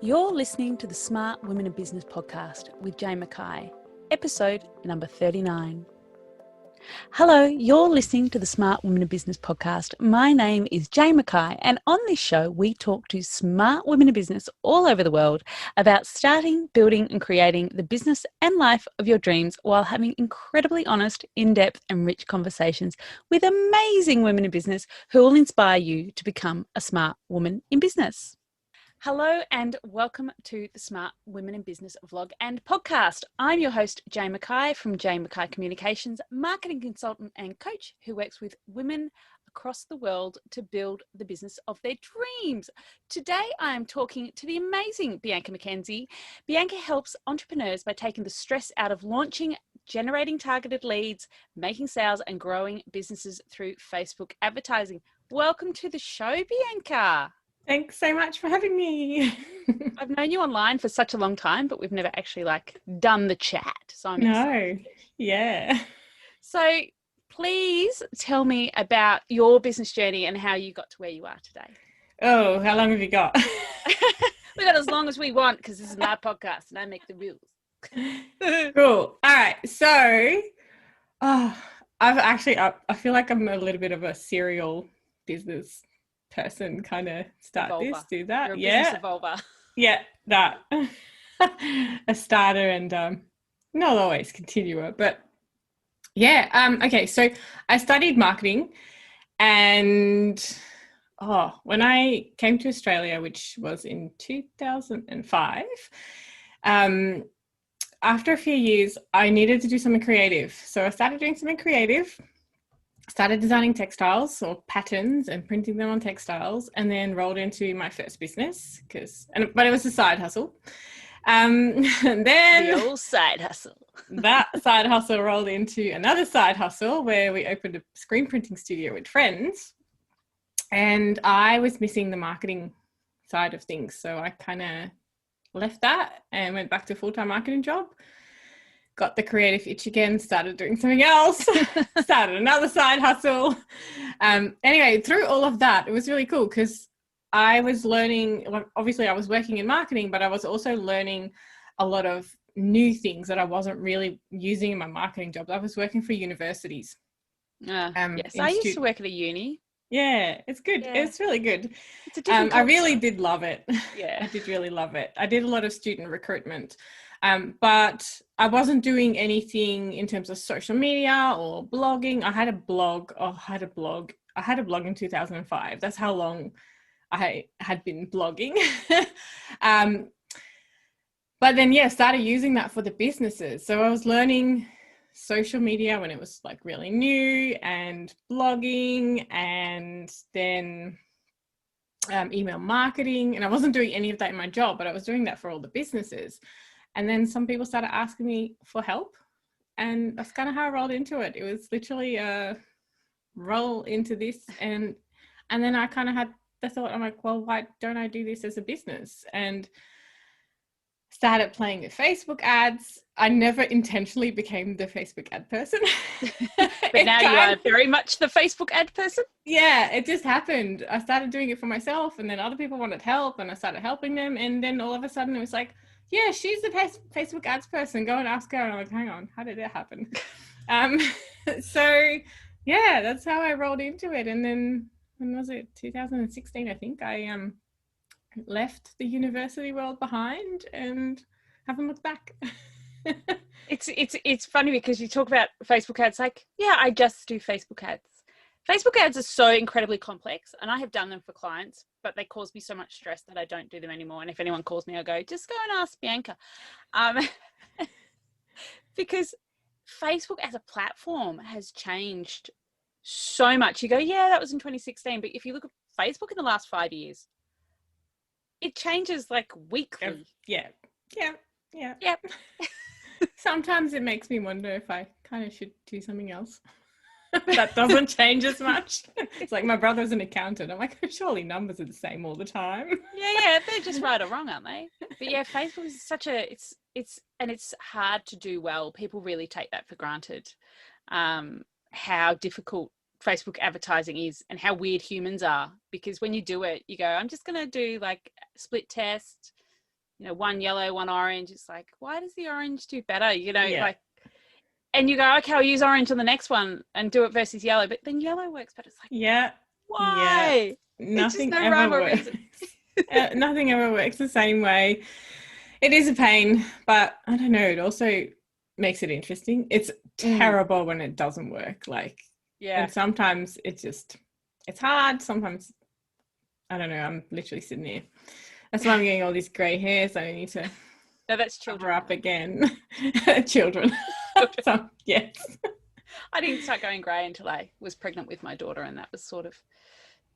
You're listening to the Smart Women in Business podcast with Jane Mackay, episode number 39. Hello, you're listening to the Smart Women in Business podcast. My name is Jane Mackay, and on this show, we talk to smart women in business all over the world about starting, building, and creating the business and life of your dreams while having incredibly honest, in-depth, and rich conversations with amazing women in business who will inspire you to become a smart woman in business. Hello and welcome to the Smart Women in Business vlog and podcast. I'm your host, Jane Mackay from Jane Mackay Communications, marketing consultant and coach who works with women across the world to build the business of their dreams. Today, I am talking to the amazing Bianca McKenzie. Bianca helps entrepreneurs by taking the stress out of launching, generating targeted leads, making sales and growing businesses through Facebook advertising. Welcome to the show, Bianca. Thanks so much for having me. I've known you online for such a long time, but we've never actually done the chat. So I'm excited. Yeah. So please tell me about your business journey and how you got to where you are today. Oh, how long have you got? We've got as long as we want because this is my podcast and I make the rules. Cool. All right. So, I feel like I'm a little bit of a serial business person, kind of start Evolver. this, do that. You're a Yeah. business evolver. Yeah, that. A starter and not always continuer, but yeah. Okay, so I studied marketing and when I came to Australia, which was in 2005, after a few years, I needed to do something creative. So I started doing something creative, started designing textiles or patterns and printing them on textiles, and then rolled into my first business but it was a side hustle. And then the old side hustle. That side hustle rolled into another side hustle where we opened a screen printing studio with friends, and I was missing the marketing side of things. So I kind of left that and went back to a full-time marketing job. Got the creative itch again, started doing something else, started another side hustle. Anyway, through all of that, it was really cool because I was learning, obviously I was working in marketing, but I was also learning a lot of new things that I wasn't really using in my marketing jobs. I was working for universities. Yes, I used to work at a uni. Yeah, it's good. Yeah. It's really good. It's a different I really did love it. Yeah, I did really love it. I did a lot of student recruitment. But I wasn't doing anything in terms of social media or blogging. I had a blog in 2005. That's how long I had been blogging. But then, started using that for the businesses. So I was learning social media when it was really new, and blogging, and then email marketing. And I wasn't doing any of that in my job, but I was doing that for all the businesses. And then some people started asking me for help, and that's kind of how I rolled into it. It was literally a roll into this, and then I kind of had the thought, I'm like, well, why don't I do this as a business? And started playing with Facebook ads. I never intentionally became the Facebook ad person. But now you are very much the Facebook ad person? Yeah, it just happened. I started doing it for myself, and then other people wanted help, and I started helping them. And then all of a sudden it was like, yeah, she's the Facebook ads person. Go and ask her. And I'm like, hang on, how did that happen? So yeah, that's how I rolled into it. And then when was it? 2016, I think. I left the university world behind and haven't looked back. It's funny because you talk about Facebook ads. I just do Facebook ads. Facebook ads are so incredibly complex, and I have done them for clients, but they cause me so much stress that I don't do them anymore. And if anyone calls me, I go, just go and ask Bianca. Because Facebook as a platform has changed so much. You go, yeah, that was in 2016. But if you look at Facebook in the last 5 years, it changes weekly. Yeah. Yep. Sometimes it makes me wonder if I kind of should do something else that doesn't change as much. It's like my brother's an accountant. I'm like, surely numbers are the same all the time. Yeah, they're just right or wrong, aren't they? But yeah, Facebook is it's hard to do well. People really take that for granted. How difficult Facebook advertising is and how weird humans are, because when you do it, you go, I'm just going to do like split test, one yellow, one orange. It's like, why does the orange do better? Yeah. Like, and you go, okay, I'll use orange on the next one and do it versus yellow, but then yellow works better. It's like, Yeah. why? It's just Nothing no ever rhyme or works. reason. Nothing ever works the same way. It is a pain, but I don't know. It also makes it interesting. It's terrible when it doesn't work. Like, and sometimes it's hard. Sometimes, I don't know. I'm literally sitting here. That's why I'm getting all these grey hairs. I need to No, that's children. up again. Children. So, yes. I didn't start going grey until I was pregnant with my daughter, and that was sort of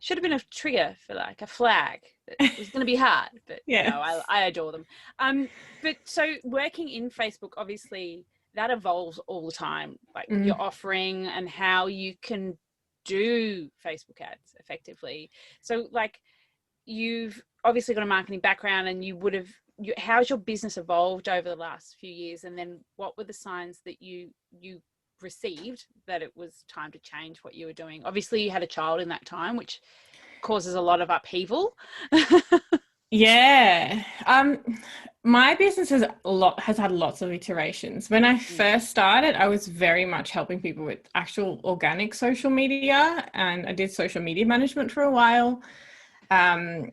should have been a trigger for like a flag that it was going to be hard, but no, I adore them. But so working in Facebook, obviously that evolves all the time, like your offering and how you can do Facebook ads effectively. So like you've obviously got a marketing background, and how's your business evolved over the last few years? And then what were the signs that you received that it was time to change what you were doing? Obviously you had a child in that time, which causes a lot of upheaval. Yeah. My business has had lots of iterations. When I first started, I was very much helping people with actual organic social media, and I did social media management for a while. I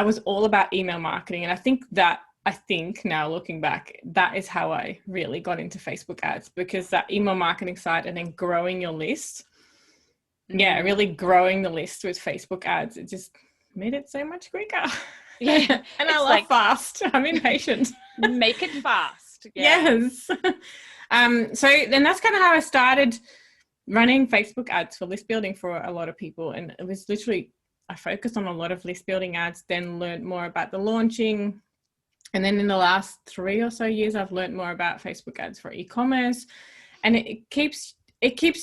was all about email marketing, and I think now looking back, that is how I really got into Facebook ads, because that email marketing side and then growing your list. Yeah, really growing the list with Facebook ads. It just made it so much quicker. Yeah. And I love fast. I'm impatient. Make it fast. Yeah. Yes. So then that's kind of how I started running Facebook ads for list building for a lot of people. And it was literally, I focused on a lot of list building ads, then learned more about the launching. And then in the last 3 or so years, I've learned more about Facebook ads for e-commerce. And it keeps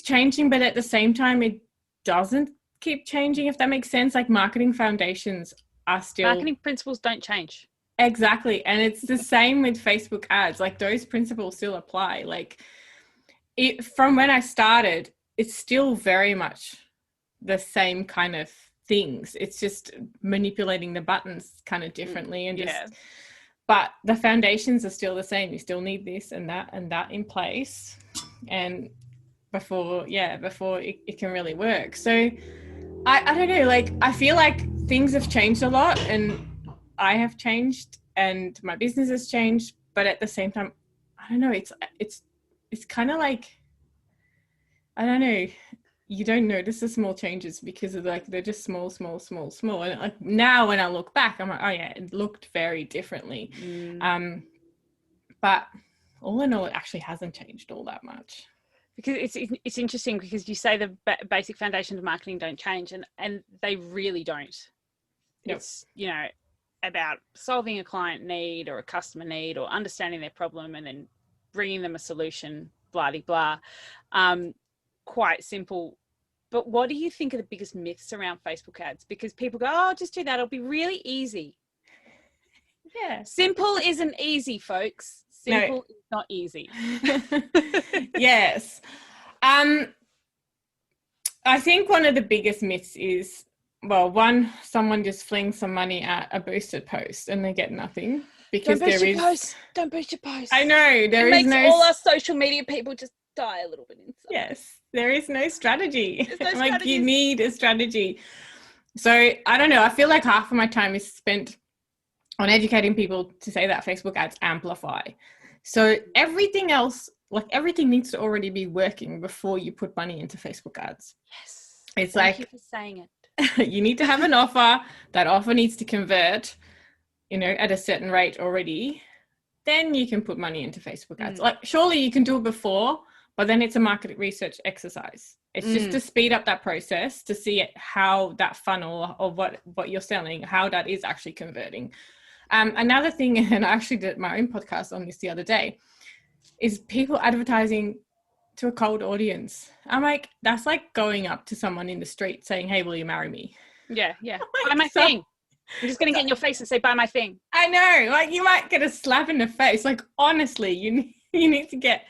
changing, but at the same time, it doesn't keep changing, if that makes sense. Like marketing foundations are still... Marketing principles don't change. Exactly. And it's the same with Facebook ads. Like those principles still apply. Like from when I started, it's still very much the same kind of things. It's just manipulating the buttons kind of differently and just... But the foundations are still the same. You still need this and that in place, and before it can really work. So I don't know, like I feel like things have changed a lot, and I have changed, and my business has changed. But at the same time, I don't know. It's kind of like, I don't know. You don't notice the small changes because of like they're just small. And like now when I look back, I'm like, oh yeah, it looked very differently. But all in all, it actually hasn't changed all that much. Because it's interesting, because you say the basic foundations of marketing don't change, and they really don't. Yep. It's about solving a client need or a customer need, or understanding their problem and then bringing them a solution. Blah de blah. Quite simple. But what do you think are the biggest myths around Facebook ads? Because people go, oh, just do that, it'll be really easy. Yeah, simple isn't easy, folks. Simple is not easy. Yes. I think one of the biggest myths is, well, one, someone just flings some money at a boosted post and they get nothing. Because Don't boost your post. I know. It makes all our social media people just die a little bit inside. Yes. There is no strategy. There's no like you need a strategy. So I don't know. I feel like half of my time is spent on educating people to say that Facebook ads amplify. So everything else, like everything needs to already be working before you put money into Facebook ads. Yes. It's Thank you for saying it. You need to have an offer. That offer needs to convert, at a certain rate already. Then you can put money into Facebook ads. Like surely you can do it before, but then it's a market research exercise. It's just to speed up that process, to see how that funnel or what you're selling, how that is actually converting. Another thing, and I actually did my own podcast on this the other day, is people advertising to a cold audience. I'm like, that's like going up to someone in the street saying, hey, will you marry me? Yeah. Buy my thing. I'm just going to get in your face and say, buy my thing. I know. Like you might get a slap in the face. Like honestly, you need to get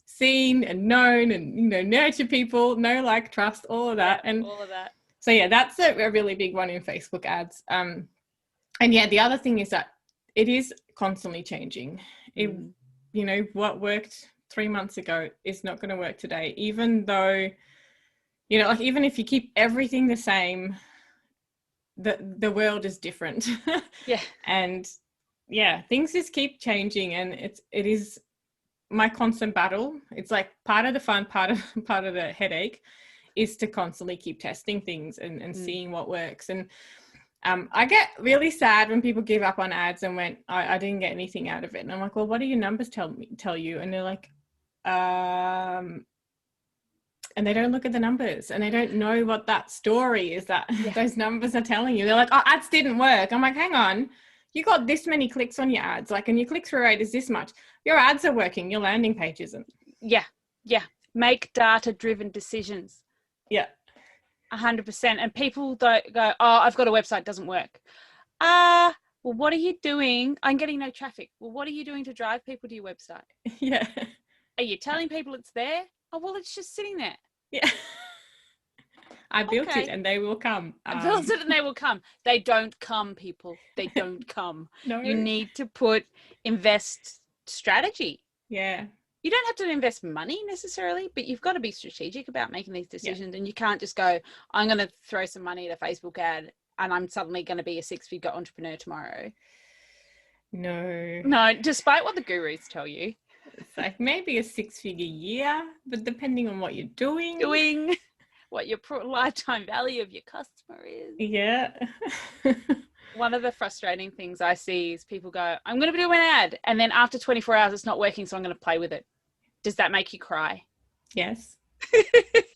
seen and known and nurture people, know, like, trust, all of that. And all of that. So yeah, that's a really big one in Facebook ads. And yeah, the other thing is that it is constantly changing. It, Mm. you know, what worked 3 months ago is not going to work today, even though, you know, like even if you keep everything the same, the world is different. Yeah. And yeah, things just keep changing, and it is my constant battle. It's like part of the fun, part of the headache is to constantly keep testing things and seeing what works. And I get really sad when people give up on ads and went, I didn't get anything out of it. And I'm like, well, what do your numbers tell you? And they're like, and they don't look at the numbers, and they don't know what that story is that those numbers are telling you. They're like, oh, ads didn't work. I'm like, hang on, you got this many clicks on your ads, like, and your click-through rate is this much. Your ads are working, your landing page isn't. Yeah. Make data-driven decisions. Yeah. 100%. And people don't go, oh, I've got a website, doesn't work. Well, what are you doing? I'm getting no traffic. Well, what are you doing to drive people to your website? Yeah. Are you telling people it's there? Oh, well, it's just sitting there. Yeah. I built it and they will come. I built it and they will come. They don't come, people. They don't come. No. You need to invest strategy. Yeah. You don't have to invest money necessarily, but you've got to be strategic about making these decisions. And you can't just go, I'm going to throw some money at a Facebook ad and I'm suddenly going to be a 6-figure entrepreneur tomorrow. No, despite what the gurus tell you. It's like maybe a 6-figure year, but depending on what you're doing, what your lifetime value of your customer is. Yeah. One of the frustrating things I see is people go, I'm going to do an ad, and then after 24 hours it's not working, so I'm going to play with it. Does that make you cry? Yes.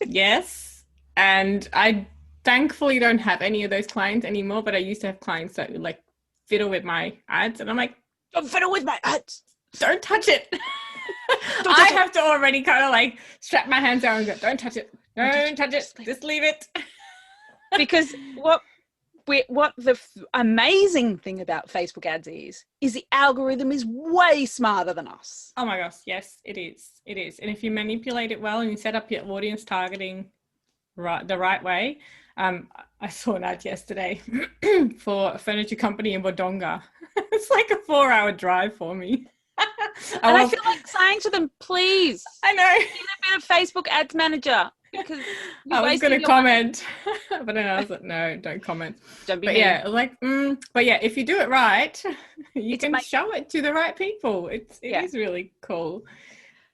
Yes. And I thankfully don't have any of those clients anymore, but I used to have clients that would like fiddle with my ads, and I'm like, don't fiddle with my ads. Don't touch it. I have to already kind of like strap my hands down and go, don't touch it. Don't touch it. Just leave it. Because what the amazing thing about Facebook ads is the algorithm is way smarter than us. Oh my gosh. Yes, it is. It is. And if you manipulate it well and you set up your audience targeting the right way. I saw an ad yesterday for a furniture company in Wodonga. It's like a 4-hour drive for me. I feel like saying to them, please. I know. Get a bit of Facebook ads manager. Because I was going to comment, but then I was like, no, don't comment. Don't be but mean. Yeah, like, but yeah, if you do it right, you can show it to the right people. It is really cool.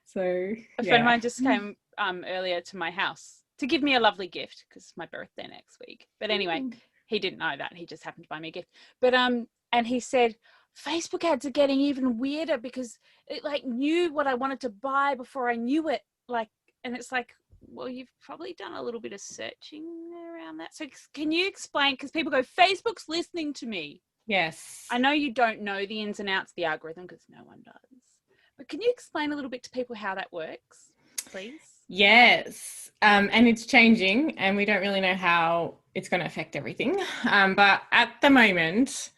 So a friend of mine just came earlier to my house to give me a lovely gift because it's my birthday next week. But anyway, he didn't know that. He just happened to buy me a gift. But and he said, Facebook ads are getting even weirder because it like knew what I wanted to buy before I knew it. Like, and it's like, well, you've probably done a little bit of searching around that. So can you explain, because people go, Facebook's listening to me. Yes. I know you don't know the ins and outs of the algorithm because no one does. But can you explain a little bit to people how that works, please? Yes. And it's changing and we don't really know how it's going to affect everything. But at the moment,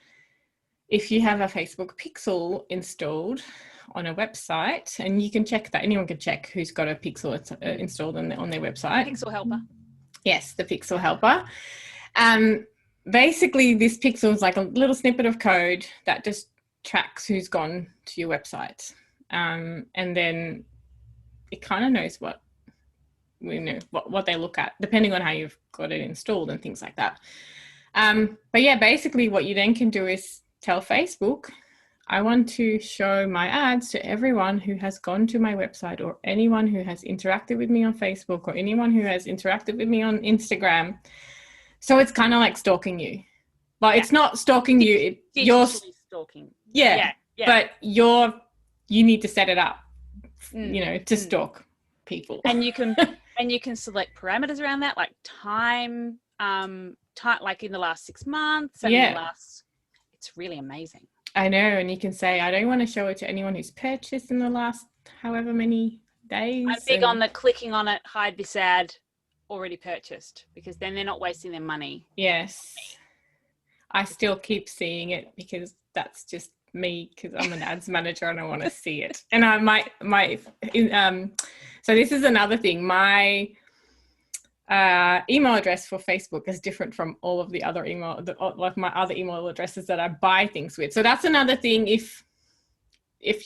if you have a Facebook pixel installed on a website, and you can check that, anyone can check who's got a pixel installed on their website. Pixel helper. Yes, the pixel helper. Basically, this pixel is like a little snippet of code that just tracks who's gone to your website. And then it kind of knows what they look at, depending on how you've got it installed and things like that. But yeah, basically what you then can do is tell Facebook, I want to show my ads to everyone who has gone to my website, or anyone who has interacted with me on Facebook, or anyone who has interacted with me on Instagram. So it's kind of like stalking you. But it's not stalking you. You're stalking. Yeah. But you need to set it up, to stalk people. And you can select parameters around that, like time, like in the last 6 months. And it's really amazing. I know, and you can say, I don't want to show it to anyone who's purchased in the last however many days. I'm big on the clicking on it, hide this ad, already purchased, because then they're not wasting their money. Yes. I still keep seeing it because that's just me, because I'm an ads manager and I want to see it. And so this is another thing. My email address for Facebook is different from all of the other like my other email addresses that I buy things with. So that's another thing. If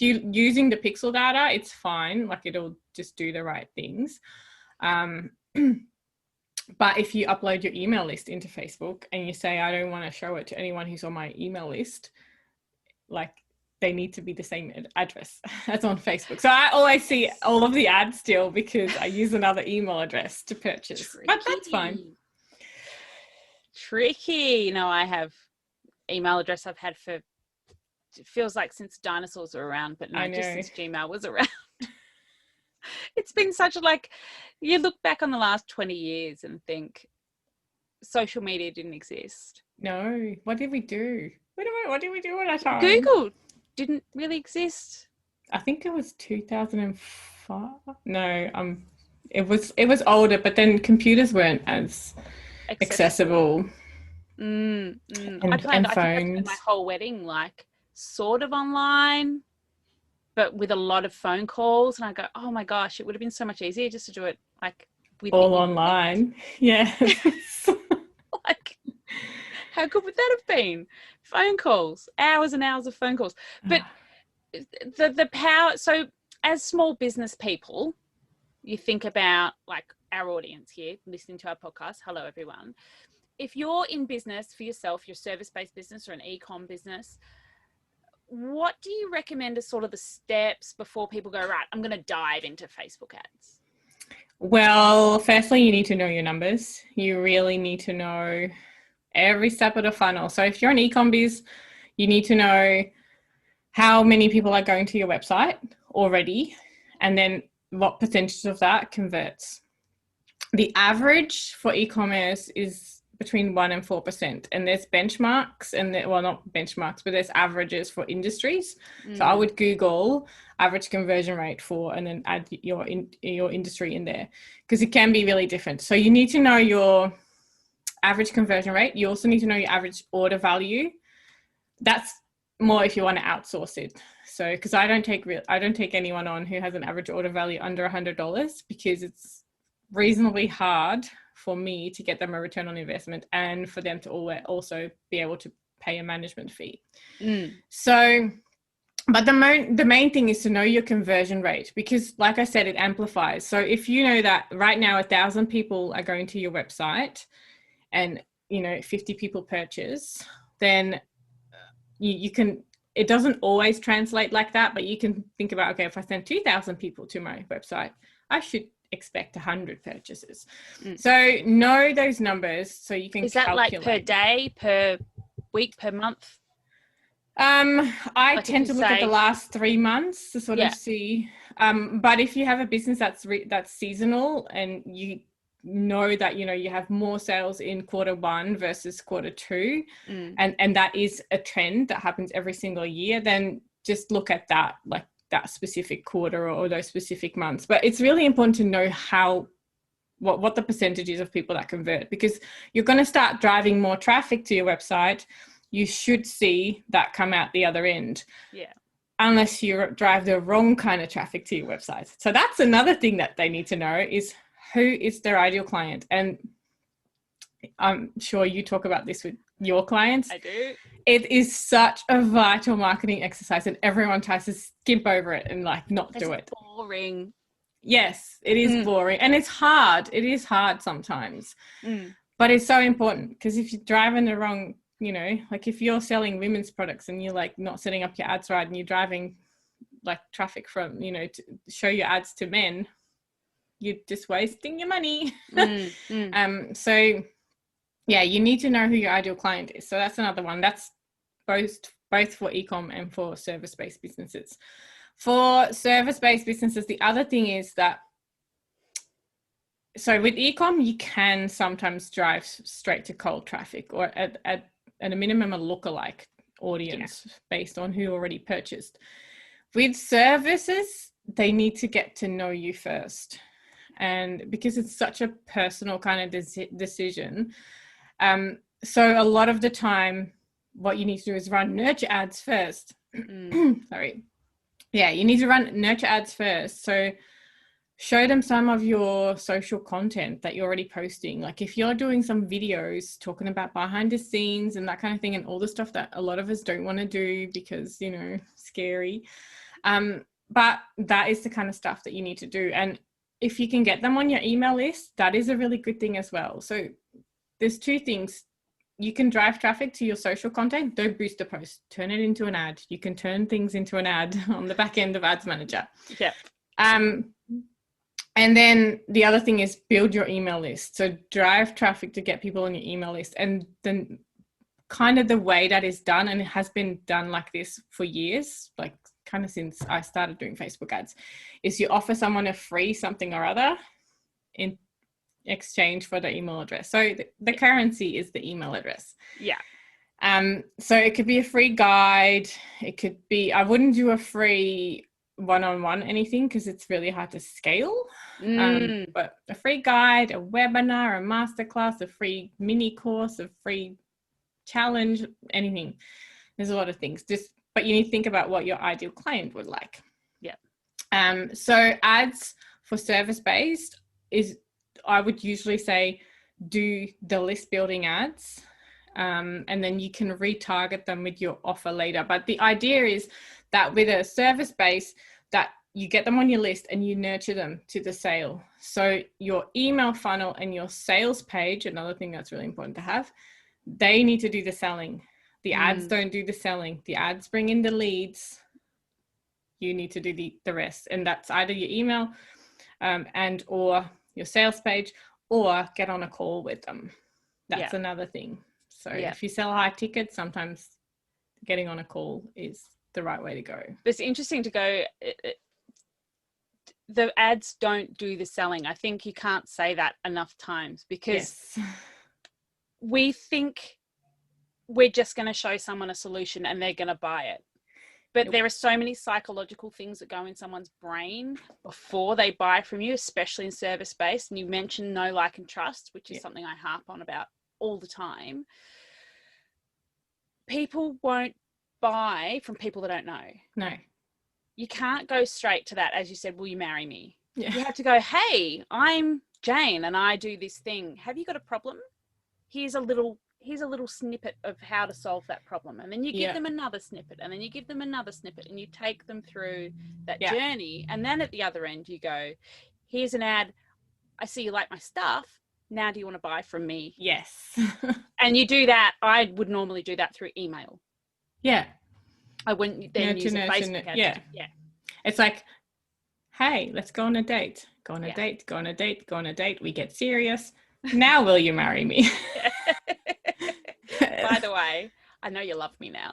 you're using the pixel data, it's fine. Like it'll just do the right things. But if you upload your email list into Facebook and you say, I don't want to show it to anyone who's on my email list, like they need to be the same address as on Facebook. So I always see all of the ads still because I use another email address to purchase. Tricky. But that's fine. Tricky. No, I have email address I've had for, it feels like since dinosaurs were around, but no, just since Gmail was around. It's been such like, you look back on the last 20 years and think social media didn't exist. No. What did we do? What did we do at that time? Google didn't really exist. I think it was 2005. No, it was older, but then computers weren't as accessible. And phones. I spent my whole wedding like sort of online, but with a lot of phone calls, and I go, oh my gosh, it would have been so much easier just to do it like with all online. Yeah. Like, how good would that have been? Phone calls, hours and hours of phone calls. But the power, so as small business people, you think about like our audience here listening to our podcast. Hello, everyone. If you're in business for yourself, your service-based business or an e-com business, what do you recommend as sort of the steps before people go, right, I'm going to dive into Facebook ads? Well, firstly, you need to know your numbers. You really need to know every step of the funnel. So if you're an e-com biz, you need to know how many people are going to your website already, and then what percentage of that converts. The average for e-commerce is between 1% and 4%, and there's benchmarks not benchmarks, but there's averages for industries. So I would Google average conversion rate for, and then add your industry in there, because it can be really different. So you need to know your average conversion rate. You also need to know your average order value. That's more if you want to outsource it. So because I don't take anyone on who has an average order value under $100, because it's reasonably hard for me to get them a return on investment and for them to also be able to pay a management fee. So, but the main thing is to know your conversion rate, because like I said, it amplifies. So if you know that right now 1,000 people are going to your website and 50 people purchase, then you can, it doesn't always translate like that, but you can think about, okay, if I send 2,000 people to my website, I should expect 100 purchases. So know those numbers so you can calculate. Is that like per day, per week, per month? I tend to look at the last 3 months to sort of see. But if you have a business that's seasonal, and you know that you have more sales in Q1 versus Q2, and that is a trend that happens every single year, then just look at that, like that specific quarter or those specific months. But it's really important to know what the percentage is of people that convert, because you're going to start driving more traffic to your website. You should see that come out the other end. Yeah. Unless you drive the wrong kind of traffic to your website. So that's another thing that they need to know, is who is their ideal client. And I'm sure you talk about this with your clients. I do. It is such a vital marketing exercise, and everyone tries to skip over it and like not do it. Boring. Yes, it is boring, and it's hard. It is hard sometimes, but it's so important, because if you're driving the wrong, like if you're selling women's products and you're like not setting up your ads right, and you're driving like traffic from, to show your ads to men, you're just wasting your money. So yeah, you need to know who your ideal client is. So that's another one. That's both for e-com and for service-based businesses. For service-based businesses, the other thing is that, so with e-com, you can sometimes drive straight to cold traffic, or at a minimum a lookalike audience based on who already purchased. With services, they need to get to know you first. And because it's such a personal kind of decision, so a lot of the time, what you need to do is run nurture ads first. Sorry. Yeah, you need to run nurture ads first. So show them some of your social content that you're already posting. Like if you're doing some videos talking about behind the scenes and that kind of thing, and all the stuff that a lot of us don't want to do because, you know, scary. But that is the kind of stuff that you need to do. And if you can get them on your email list, that is a really good thing as well. So there's two things. You can drive traffic to your social content. Don't boost a post. Turn it into an ad. You can turn things into an ad on the back end of Ads Manager. Yeah. And then the other thing is build your email list. So drive traffic to get people on your email list. And then kind of the way that is done, and it has been done like this for years, like kind of since I started doing Facebook ads, is you offer someone a free something or other in exchange for the email address. So the currency is the email address. Yeah. So it could be a free guide. It could be, I wouldn't do a free one-on-one anything because it's really hard to scale. But a free guide, a webinar, a masterclass, a free mini course, a free challenge, anything. There's a lot of things. But you need to think about what your ideal client would like. Yeah. So ads for service-based is, I would usually say, do the list building ads. And then you can retarget them with your offer later. But the idea is that with a service base, that you get them on your list and you nurture them to the sale. So your email funnel and your sales page, another thing that's really important to have, they need to do the selling. The ads don't do the selling. The ads bring in the leads. You need to do the rest. And that's either your email and or your sales page, or get on a call with them. That's another thing. So if you sell high tickets, sometimes getting on a call is the right way to go. It's interesting to go, the ads don't do the selling. I think you can't say that enough times, because we think we're just going to show someone a solution and they're going to buy it. But there are so many psychological things that go in someone's brain before they buy from you, especially in service-based. And you mentioned know, like, and trust, which is something I harp on about all the time. People won't buy from people they don't know. No. You can't go straight to that, as you said, will you marry me? Yeah. You have to go, hey, I'm Jane and I do this thing. Have you got a problem? Here's a little snippet of how to solve that problem. And then you give them another snippet, and then you give them another snippet, and you take them through that journey. And then at the other end you go, here's an ad. I see you like my stuff. Now do you want to buy from me? Yes. And you do that. I would normally do that through email. Yeah. I wouldn't then use a Facebook ad. Yeah. It's like, hey, let's go on a date. Go on a date, go on a date, go on a date. We get serious. Now will you marry me? By the way, I know you love me now.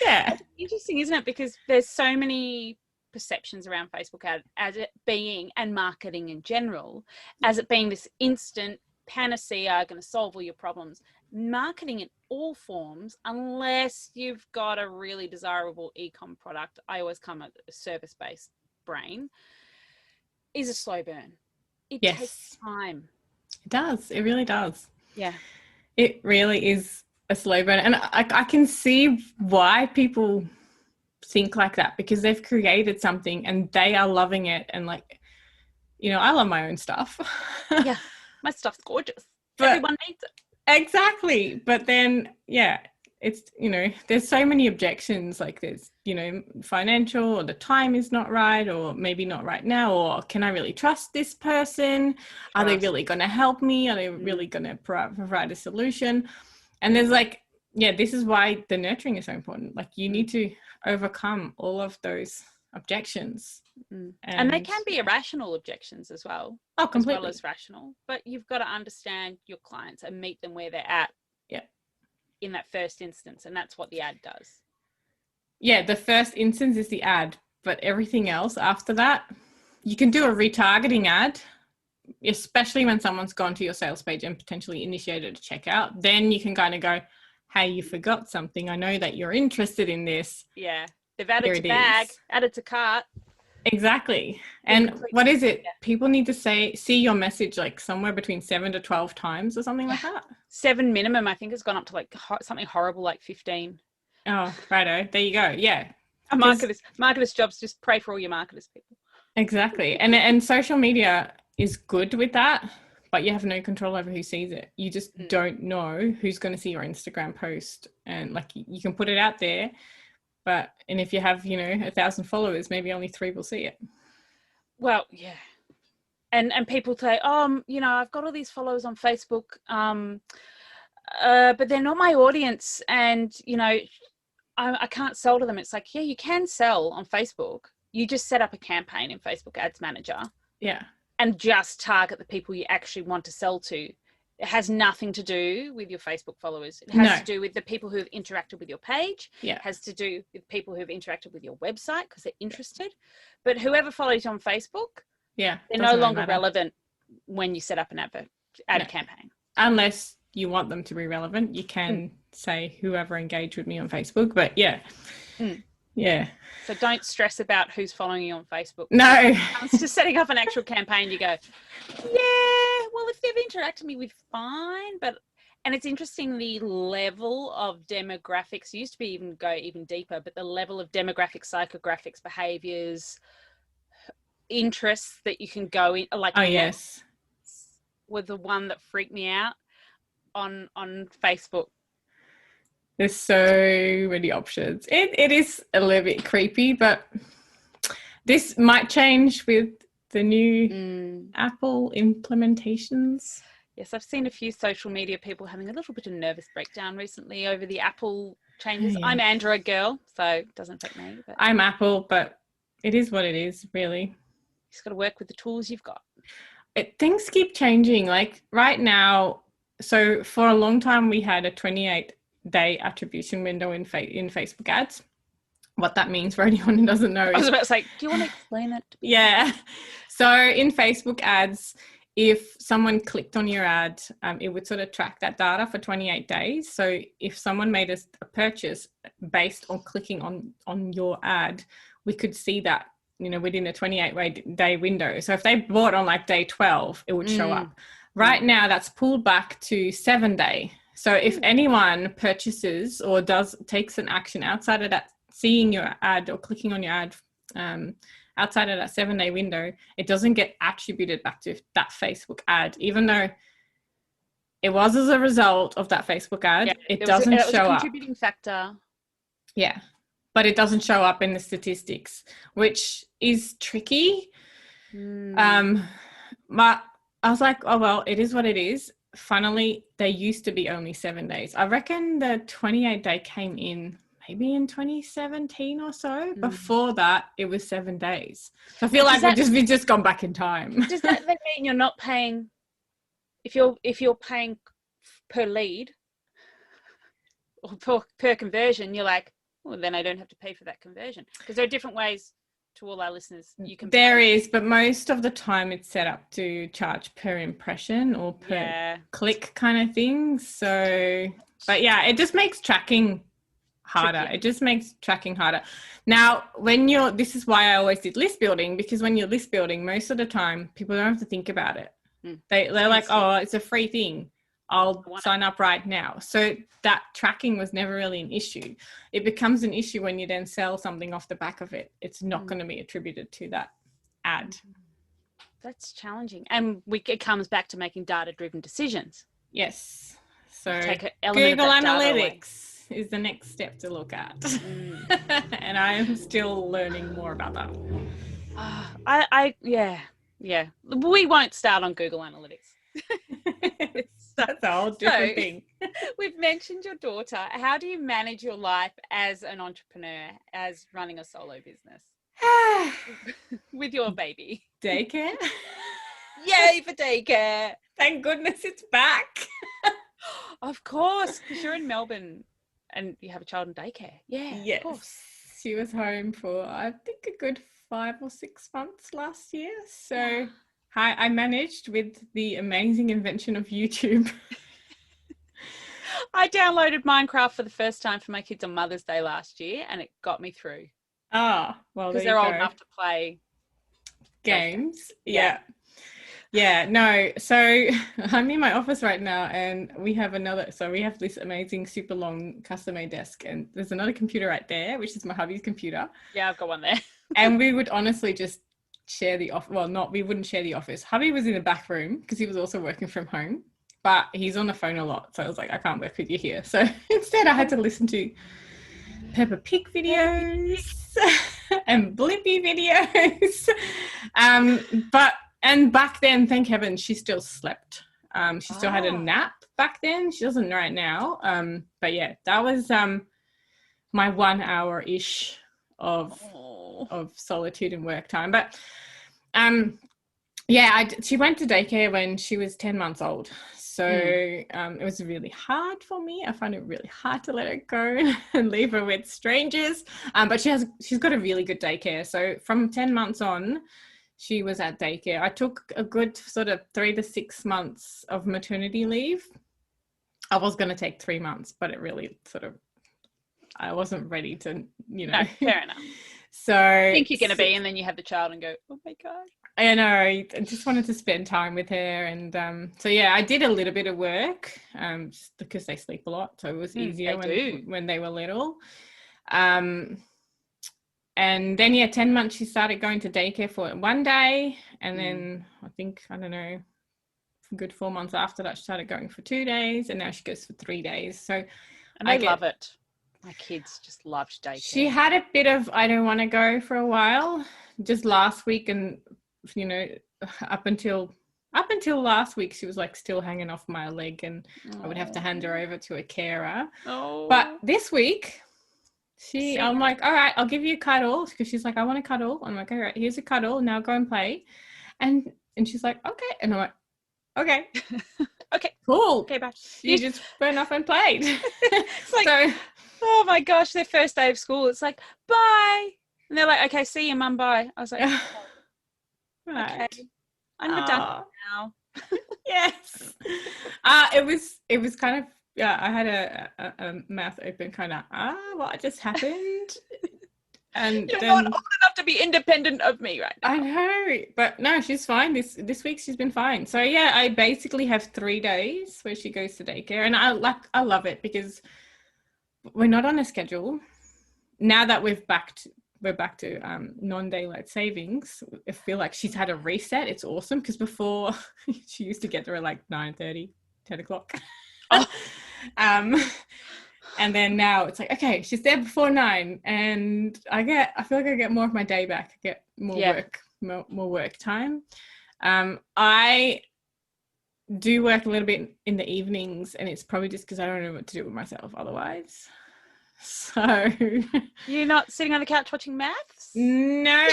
Yeah. Interesting, isn't it? Because there's so many perceptions around Facebook ad as it being, and marketing in general, as it being this instant panacea going to solve all your problems. Marketing in all forms, unless you've got a really desirable e-com product, I always come at a service-based brain, is a slow burn. It takes time. It does. It really does. Yeah. It really is a slow burn. And I can see why people think like that, because they've created something and they are loving it. And like, you know, I love my own stuff. Yeah. My stuff's gorgeous. But everyone needs it. Exactly. But then, it's, you know, there's so many objections, like there's, you know, financial, or the time is not right, or maybe not right now, or can I really trust this person? Are they really going to help me? Are they really going to provide a solution? And there's like, this is why the nurturing is so important. Like you need to overcome all of those objections. And they can be irrational objections as well. Oh, completely. As well as rational. But you've got to understand your clients and meet them where they're at. Yeah. In that first instance, and that's what the ad does. Yeah, the first instance is the ad, but everything else after that, you can do a retargeting ad, especially when someone's gone to your sales page and potentially initiated a checkout. Then you can kind of go, hey, you forgot something. I know that you're interested in this. Yeah, they've added to bag, added to cart. Exactly. And what is it? People need to see your message like somewhere between 7 to 12 times or something like that. 7 minimum. I think it's gone up to like something horrible like 15. Oh, righto. There you go. Yeah. A marketer's job's just pray for all your marketers, people. Exactly. And social media is good with that, but you have no control over who sees it. You just don't know who's going to see your Instagram post. And like you can put it out there, and if you have, 1,000 followers, maybe only 3 will see it. Well, yeah. And people say, oh, I've got all these followers on Facebook, but they're not my audience. And, I can't sell to them. It's like, yeah, you can sell on Facebook. You just set up a campaign in Facebook Ads Manager. Yeah. And just target the people you actually want to sell to. It has nothing to do with your Facebook followers. It has to do with the people who have interacted with your page. Yeah. It has to do with people who have interacted with your website because they're interested. But whoever follows you on Facebook, they're no longer relevant when you set up an ad campaign. Unless you want them to be relevant, you can say whoever engaged with me on Facebook. But yeah. Yeah. So don't stress about who's following you on Facebook. No. It's just setting up an actual campaign. You go, yeah, well, if they've interacted with me, fine. And it's interesting, the level of demographics used to be go even deeper, but the level of demographics, psychographics, behaviors, interests that you can go in, like, oh yes, was the one that freaked me out on Facebook. There's so many options. It is a little bit creepy, but this might change with the new Apple implementations. Yes, I've seen a few social media people having a little bit of nervous breakdown recently over the Apple changes. Yeah. I'm Android girl, so it doesn't affect me. But I'm Apple, but it is what it is, really. You just got to work with the tools you've got. Things keep changing. Like right now, so for a long time we had a 28-day attribution window in Facebook ads. What that means for anyone who doesn't know. I was about to say, do you want to explain it? Yeah. So in Facebook ads, if someone clicked on your ad, it would sort of track that data for 28 days. So if someone made a purchase based on clicking on your ad, we could see that, within a 28-day window. So if they bought on like day 12, it would show up. Right now, that's pulled back to 7-day. So if anyone purchases or takes an action outside of that, seeing your ad or clicking on your ad outside of that 7-day window, it doesn't get attributed back to that Facebook ad, even though it was as a result of that Facebook ad. It doesn't show up. It was a contributing factor. Yeah, but it doesn't show up in the statistics, which is tricky. But I was like, oh, well, it is what it is. Funnily, they used to be only 7 days. I reckon the 28-day came in maybe in 2017 or so. Before that, it was 7 days. So I feel like we've just gone back in time. Does that then mean you're not paying, if you're paying per lead or per conversion, you're like, well, then I don't have to pay for that conversion? Because there are different ways, to all our listeners, you can there is, but most of the time it's set up to charge per impression or per click kind of thing. So, but yeah, it just makes tracking harder. Tricky. It just makes tracking harder. Now, this is why I always did list building, because when you're list building, most of the time people don't have to think about it. They're like, oh, it's a free thing, I'll sign up right now. So that tracking was never really an issue. It becomes an issue when you then sell something off the back of it. It's not going to be attributed to that ad. That's challenging. And it comes back to making data-driven decisions. Yes. So Google Analytics is the next step to look at. And I am still learning more about that. Yeah. We won't start on Google Analytics. That's a whole different thing. We've mentioned your daughter. How do you manage your life as an entrepreneur, as running a solo business with your baby? Daycare. Yay for daycare. Thank goodness it's back. Of course, because you're in Melbourne and you have a child in daycare. Yeah, yes. Of course. She was home for, I think, a good 5 or 6 months last year. So I managed with the amazing invention of YouTube. I downloaded Minecraft for the first time for my kids on Mother's Day last year, and it got me through. Ah, well, because they're old enough to play games. Yeah. No. So I'm in my office right now, and we have this amazing super long custom-made desk, and there's another computer right there, which is my hubby's computer. Yeah, I've got one there. And we would honestly just share the office. Well, we wouldn't share the office. Hubby was in the back room because he was also working from home, but he's on the phone a lot. So I was like, I can't work with you here. So instead I had to listen to Peppa Pig videos and Blippi videos. And back then, thank heaven, she still slept. She still had a nap back then. She doesn't right now. But yeah, that was my 1 hour-ish of solitude and work time. But she went to daycare when she was 10 months old. So it was really hard for me. I find it really hard to let her go and leave her with strangers. But she's got a really good daycare. So from 10 months on, she was at daycare. I took a good sort of 3 to 6 months of maternity leave. I was going to take 3 months, but it really I wasn't ready to, No, fair enough. So I think you're going to be, and then you have the child and go, oh my God. I know, I just wanted to spend time with her. And so, yeah, I did a little bit of work just because they sleep a lot. So it was easier when they were little. And then, 10 months, she started going to daycare for 1 day. And then I think, I don't know, a good 4 months after that, she started going for 2 days. And now she goes for 3 days. So I love it. My kids just loved daycare. She had a bit of, I don't want to go for a while, just last week. And, up until last week, she was like still hanging off my leg and I would have to hand her over to a carer. But this week, I'm like, all right, I'll give you a cuddle, because she's like, I want a cuddle. I'm like, all right, here's a cuddle. Now go and play. And she's like, okay. And I'm like, okay. Okay. Cool. Okay, bye. She just went off and played. It's like, oh my gosh, their first day of school. It's like, bye. And they're like, okay, see you, mum, bye. I was like, right. Okay. I'm done now. Yes. It was kind of, I had a mouth open kind of, what just happened? And you're then, not old enough to be independent of me right now. I know, but no, she's fine. This week she's been fine. So yeah, I basically have 3 days where she goes to daycare, and I love it because we're not on a schedule. Now that we're back to non-daylight savings, I feel like she's had a reset. It's awesome, because before she used to get there at like 9:30, 10 o'clock. And then now it's like, okay, she's there before 9, and I feel like I get more of my day back. I get more work time. I do work a little bit in the evenings, and it's probably just because I don't know what to do with myself otherwise. So you're not sitting on the couch watching maths? No.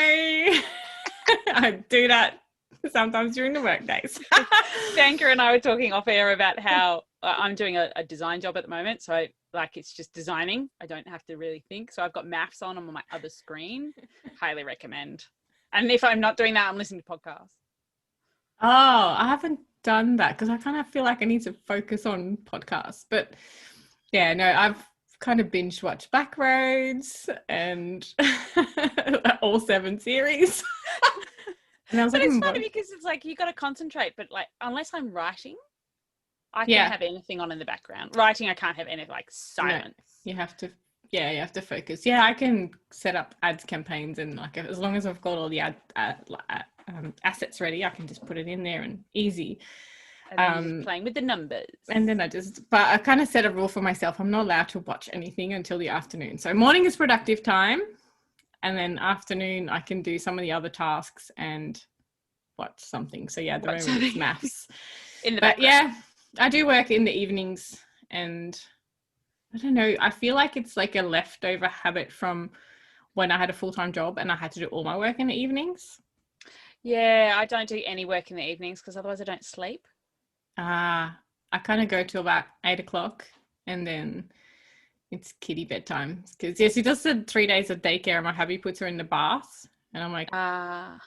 I do that sometimes during the work days. Bianca and I were talking off air about how I'm doing a design job at the moment. So it's just designing. I don't have to really think. So I've got maths on my other screen. Highly recommend. And if I'm not doing that, I'm listening to podcasts. Oh, I haven't done that because I kind of feel like I need to focus on podcasts. But yeah, no, I've kind of binge watched Backroads and all 7 series. And I was it's funny because it's like you got to concentrate, but like unless I'm writing, I can't have anything on in the background. Writing, I can't have anything like silence. No, you have to focus. Yeah, I can set up ads campaigns, and like as long as I've got all the assets ready, I can just put it in there and easy. And just playing with the numbers. And then but I kind of set a rule for myself. I'm not allowed to watch anything until the afternoon. So morning is productive time. And then afternoon, I can do some of the other tasks and watch something. So yeah, the moment it's maths. But yeah, I do work in the evenings, and I don't know, I feel like it's like a leftover habit from when I had a full-time job and I had to do all my work in the evenings. Yeah, I don't do any work in the evenings because otherwise I don't sleep. I kind of go to about 8 o'clock and then it's kitty bedtime. Because yes, she does the 3 days of daycare and my hubby puts her in the bath and I'm like, yeah.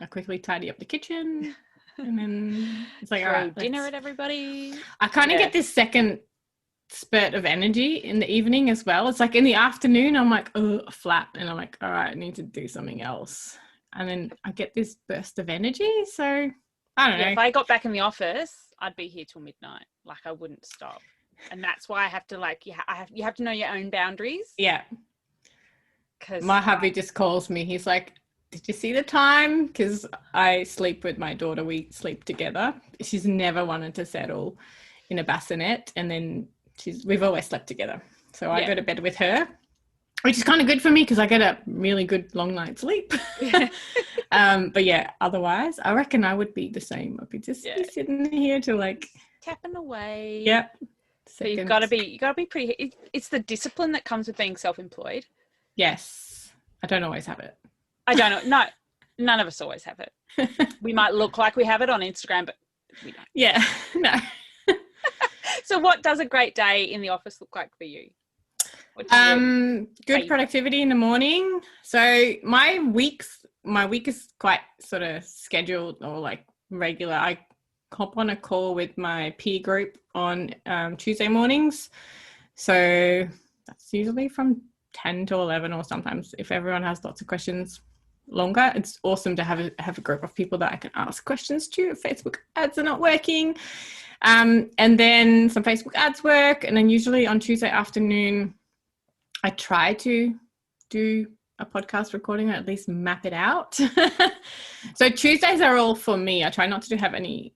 I quickly tidy up the kitchen and then it's like, throw all right, dinner at everybody. I kind of get this second spurt of energy in the evening as well. It's like in the afternoon, I'm like, flat. And I'm like, all right, I need to do something else. And then I get this burst of energy. So I don't know. If I got back in the office, I'd be here till midnight. Like I wouldn't stop. And that's why I have to you have to know your own boundaries. Yeah. Because my hubby just calls me. He's like, did you see the time? Because I sleep with my daughter. We sleep together. She's never wanted to settle in a bassinet, and then we've always slept together. So I go to bed with her, which is kind of good for me because I get a really good long night's sleep. But yeah, otherwise, I reckon I would be the same. I'd be just be sitting here to like tapping away. Yep. So you got to be pretty. It's the discipline that comes with being self-employed. Yes, I don't always have it. I don't know. No, none of us always have it. We might look like we have it on Instagram, but we don't. Yeah, no. So what does a great day in the office look like for you? Good productivity in the morning. So my week is quite sort of scheduled or like regular. I hop on a call with my peer group on Tuesday mornings. So that's usually from 10 to 11, or sometimes if everyone has lots of questions longer. It's awesome to have a group of people that I can ask questions to if Facebook ads are not working. And then some Facebook ads work. And then usually on Tuesday afternoon, I try to do a podcast recording or at least map it out. So Tuesdays are all for me. I try not to have any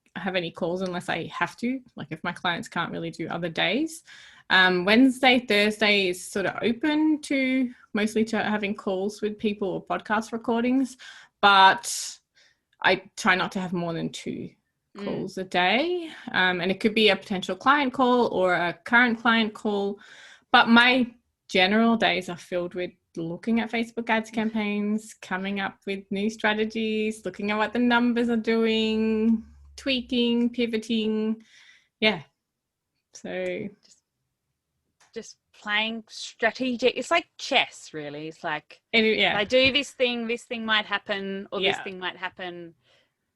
calls unless I have to, like if my clients can't really do other days. Wednesday, Thursday is sort of open to mostly to having calls with people or podcast recordings, but I try not to have more than 2 calls a day. And it could be a potential client call or a current client call, but my general days are filled with looking at Facebook ads campaigns, coming up with new strategies, looking at what the numbers are doing, tweaking, pivoting. Yeah. So just playing strategic. It's like chess, really. It's like, if I do this thing might happen, or this thing might happen.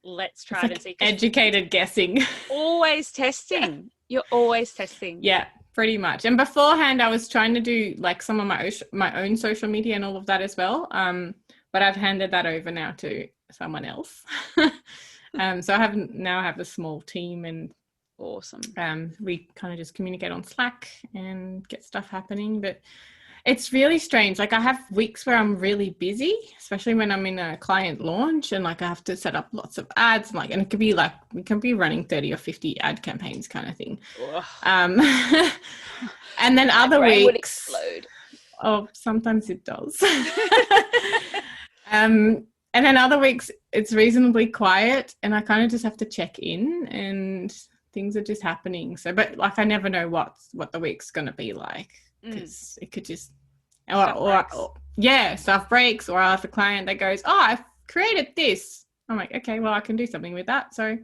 Let's try it and see. Educated guessing. Always testing. You're always testing. Yeah, pretty much. And beforehand, I was trying to do like some of my own social media and all of that as well. But I've handed that over now to someone else. So I have a small team, and awesome. We kind of just communicate on Slack and get stuff happening. But it's really strange. Like I have weeks where I'm really busy, especially when I'm in a client launch and like I have to set up lots of ads, and it could be like we can be running 30 or 50 ad campaigns kind of thing. And then other weeks would explode. Oh, sometimes it does. And then other weeks it's reasonably quiet and I kind of just have to check in and things are just happening. So, but like I never know what the week's going to be like, because it could just, stuff breaks, or I'll have a client that goes, oh, I've created this. I'm like, okay, well, I can do something with that. So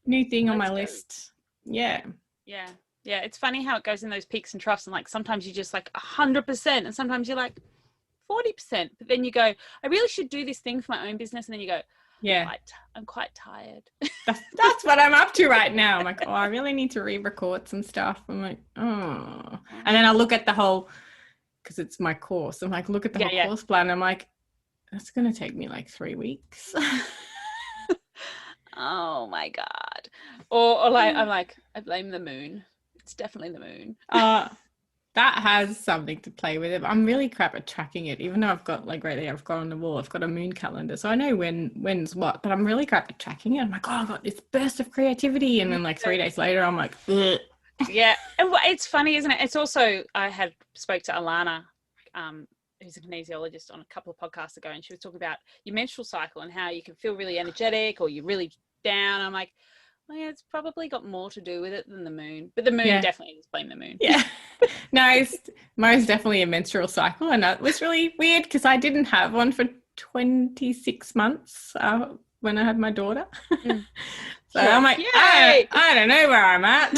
new thing on my list. Yeah. Yeah. Yeah. It's funny how it goes in those peaks and troughs, and like sometimes you're just like 100% and sometimes you're like 40%, but then you go, I really should do this thing for my own business, and then you go, I'm quite tired. That's what I'm up to right now. I'm like, I really need to re-record some stuff. I'm like, and then I look at the whole, because it's my course, I'm like, look at the whole course plan. I'm like, that's going to take me like 3 weeks. Oh my God. Or like, I'm like, I blame the moon. It's definitely the moon. That has something to play with it. I'm really crap at tracking it, even though I've got like right there, I've got on the wall, I've got a moon calendar. So I know when's what, but I'm really crap at tracking it. I'm like, I got this burst of creativity. And then like 3 days later, I'm like, ugh. Yeah. And it's funny, isn't it? It's also, I had spoke to Alana, who's a kinesiologist, on a couple of podcasts ago, and she was talking about your menstrual cycle and how you can feel really energetic or you're really down. I'm like, well, yeah, it's probably got more to do with it than the moon, but the moon definitely is blame the moon. Yeah. No, it's most definitely a menstrual cycle, and it was really weird because I didn't have one for 26 months when I had my daughter. So I'm like, I don't know where I'm at.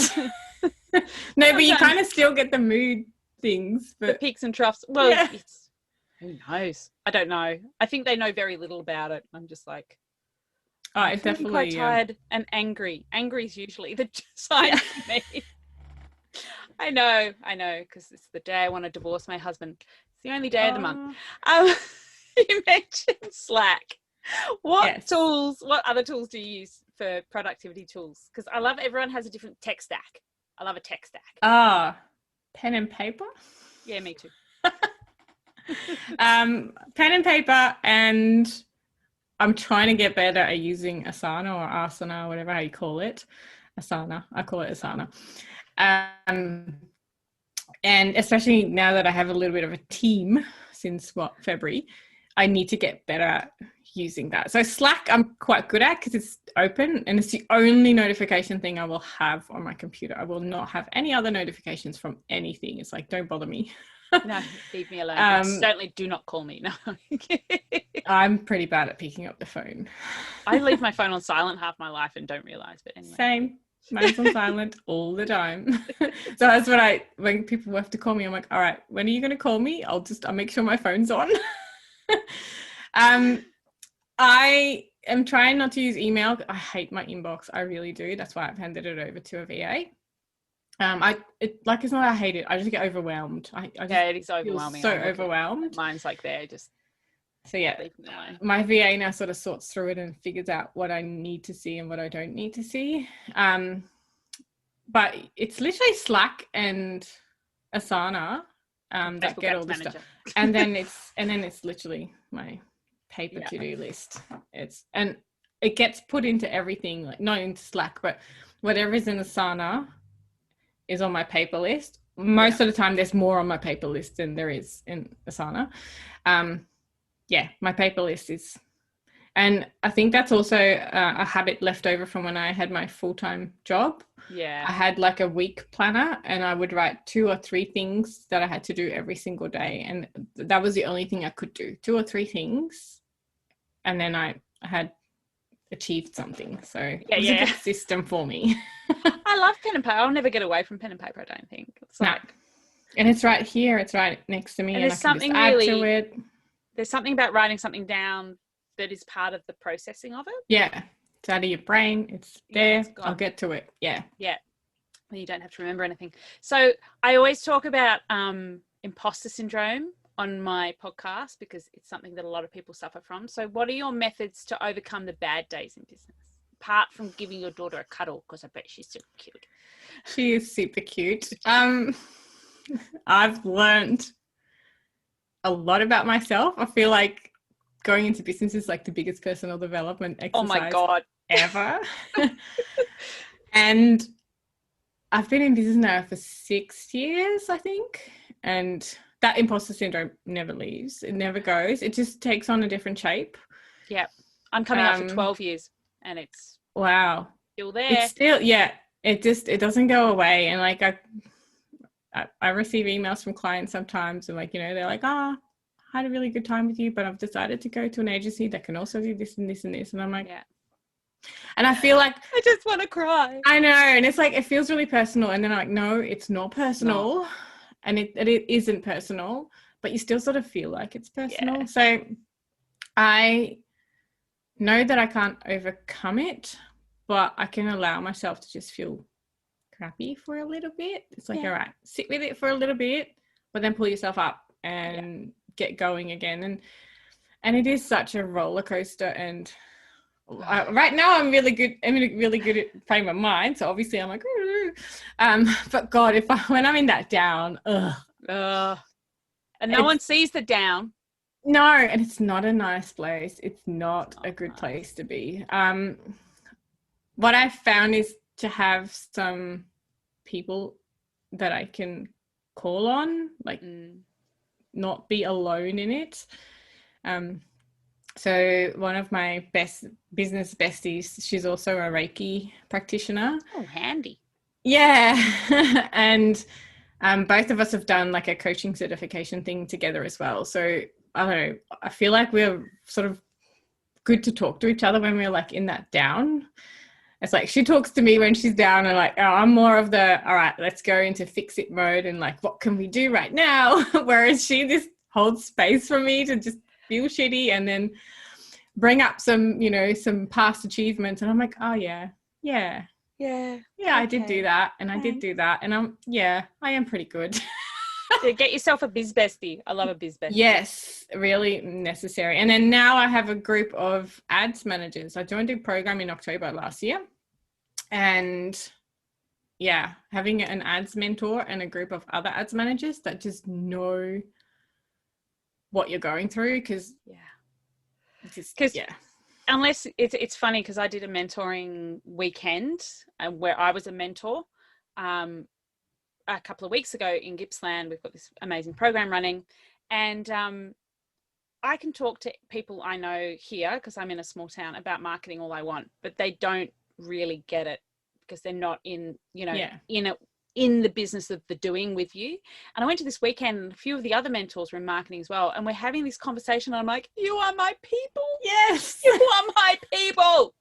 No, but you kind of still get the mood things, but the peaks and troughs. Well, who knows? I don't know. I think they know very little about it. I'm just like, I'm definitely quite tired and angry. Angry is usually the sign for me. I know, because it's the day I want to divorce my husband. It's the only day of the month. You mentioned Slack. What other tools do you use for productivity tools? Because I love everyone has a different tech stack. I love a tech stack. Pen and paper? Yeah, me too. Pen and paper and I'm trying to get better at using Asana or Asana, whatever how you call it. Asana. I call it Asana. And especially now that I have a little bit of a team since February, I need to get better at using that. So Slack I'm quite good at because it's open and it's the only notification thing I will have on my computer. I will not have any other notifications from anything. It's like, don't bother me. No, leave me alone. Certainly do not call me. No. I'm pretty bad at picking up the phone. I leave my phone on silent half my life and don't realize, but anyway. Same. Mine's on silent all the time. So that's what when people have to call me, I'm like, all right, when are you going to call me? I'll make sure my phone's on. I am trying not to use email. I hate my inbox. I really do. That's why I've handed it over to a VA. It's not that I hate it. I just get overwhelmed. It is overwhelming. So overwhelmed. Mine's like there, just. So yeah, my VA now sort of sorts through it and figures out what I need to see and what I don't need to see. But it's literally Slack and Asana that get all this stuff, and then it's literally my paper to-do list. And it gets put into everything, like not into Slack, but whatever is in Asana is on my paper list. Most of the time, there's more on my paper list than there is in Asana. My paper list is, and I think that's also a habit left over from when I had my full-time job. I had like a week planner and I would write 2 or 3 things that I had to do every single day, and that was the only thing I could do, 2 or 3 things, and then I had achieved something. So it was a good system for me. I love pen and paper. I'll never get away from pen and paper, I don't think. It's and it's right here, it's right next to me, and I can just add to it. There's something about writing something down that is part of the processing of it. Yeah. It's out of your brain. It's there. I'll get to it. Yeah. Yeah. Well, you don't have to remember anything. So I always talk about imposter syndrome on my podcast because it's something that a lot of people suffer from. So what are your methods to overcome the bad days in business? Apart from giving your daughter a cuddle, because I bet she's super cute. She is super cute. I've learned a lot about myself. I feel like going into business is like the biggest personal development exercise. Oh my God. Ever. And I've been in business now for 6 years, I think. And that imposter syndrome never leaves. It never goes. It just takes on a different shape. Yeah. I'm coming up for 12 years and it's still there. It's still, it doesn't go away. And like I receive emails from clients sometimes and they're like, I had a really good time with you, but I've decided to go to an agency that can also do this and this and this. And I'm like, and I feel like I just want to cry. I know. And it's like, it feels really personal. And then I'm like, no, it's not personal. No. And it isn't personal, but you still sort of feel like it's personal. Yeah. So I know that I can't overcome it, but I can allow myself to just feel crappy for a little bit. It's like, all right, sit with it for a little bit, but then pull yourself up and get going again. And it is such a roller coaster. And right now I'm in a really good frame of mind. So obviously I'm like, but God, when I'm in that down, and no one sees the down. No, and it's not a nice place. It's not a good place to be. What I've found is to have some people that I can call on, not be alone in it. So one of my best business besties, she's also a Reiki practitioner. Oh, handy. Yeah. And both of us have done like a coaching certification thing together as well. So I don't know, I feel like we're sort of good to talk to each other when we're like in that down. It's like she talks to me when she's down and like, I'm more of the, all right, let's go into fix it mode and like, what can we do right now? Whereas she just holds space for me to just feel shitty and then bring up some past achievements. And I'm like, oh yeah, I did do that. And I did do that. And I am pretty good. Get yourself a biz bestie. I love a biz bestie. Yes, really necessary. And then now I have a group of ads managers. I joined a program in October last year. And having an ads mentor and a group of other ads managers that just know what you're going through. unless it's funny because I did a mentoring weekend where I was a mentor a couple of weeks ago in Gippsland. We've got this amazing program running, and I can talk to people I know here because I'm in a small town about marketing all I want, but they don't really get it because they're not in, in the business of the doing with you. And I went to this weekend and a few of the other mentors were in marketing as well. And we're having this conversation. And I'm like, you are my people. Yes. You are my people.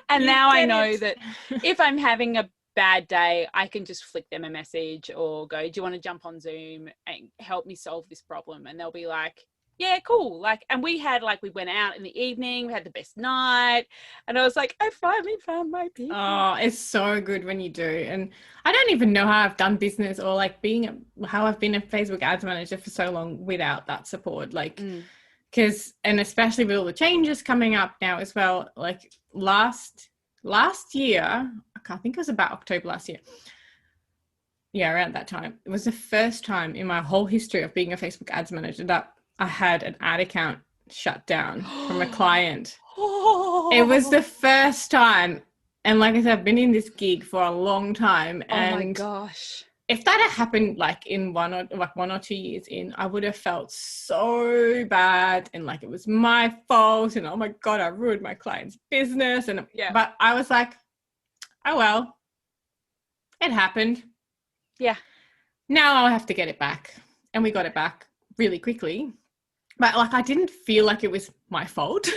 And now I know that if I'm having a bad day, I can just flick them a message or go, do you want to jump on Zoom and help me solve this problem? And they'll be like, yeah, cool. Like, and we went out in the evening, we had the best night. And I was like, I finally found my people. Oh, it's so good when you do. And I don't even know how I've done business or how I've been a Facebook ads manager for so long without that support. Like, because, and especially with all the changes coming up now as well, like last year, I think it was about October last year. Yeah, around that time. It was the first time in my whole history of being a Facebook ads manager that I had an ad account shut down from a client. It was the first time. And like I said, I've been in this gig for a long time. And oh my gosh. If that had happened like in 1 or 2 years in, I would have felt so bad and like it was my fault and oh my God, I ruined my client's business. And but I was like, oh well, it happened. Yeah. Now I'll have to get it back. And we got it back really quickly. But like I didn't feel like it was my fault.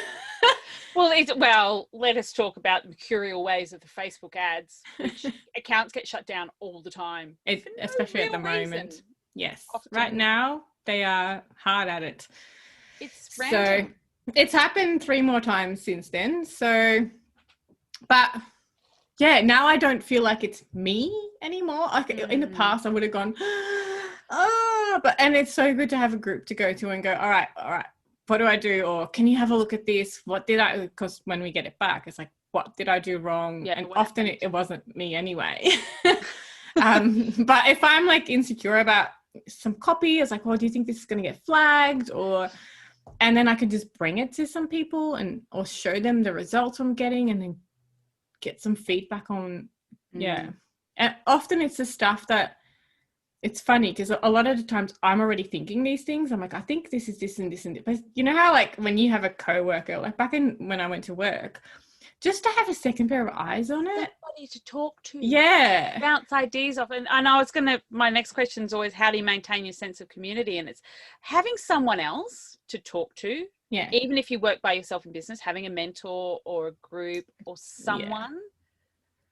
Well, let us talk about the mercurial ways of the Facebook ads, which accounts get shut down all the time. Especially at the moment. Yes. Often. Right now, they are hard at it. It's random. So it's happened 3 more times since then. So, but yeah, now I don't feel like it's me anymore. Like in the past, I would have gone, and it's so good to have a group to go to and go, all right. What do I do? Or can you have a look at this? What did I, because when we get it back, it's like, what did I do wrong? Yeah, and often it wasn't me anyway. But if I'm like insecure about some copy, it's like, well, do you think this is going to get flagged? And then I can just bring it to some people or show them the results I'm getting and then get some feedback on, And often it's the stuff that, it's funny because a lot of the times I'm already thinking these things. I'm like, I think this is this and this and this. But you know how like when you have a coworker, like back when I went to work, just to have a second pair of eyes on it. Somebody to talk to. Yeah. Bounce ideas off. And I was my next question is always, how do you maintain your sense of community? And it's having someone else to talk to. Yeah. Even if you work by yourself in business, having a mentor or a group or someone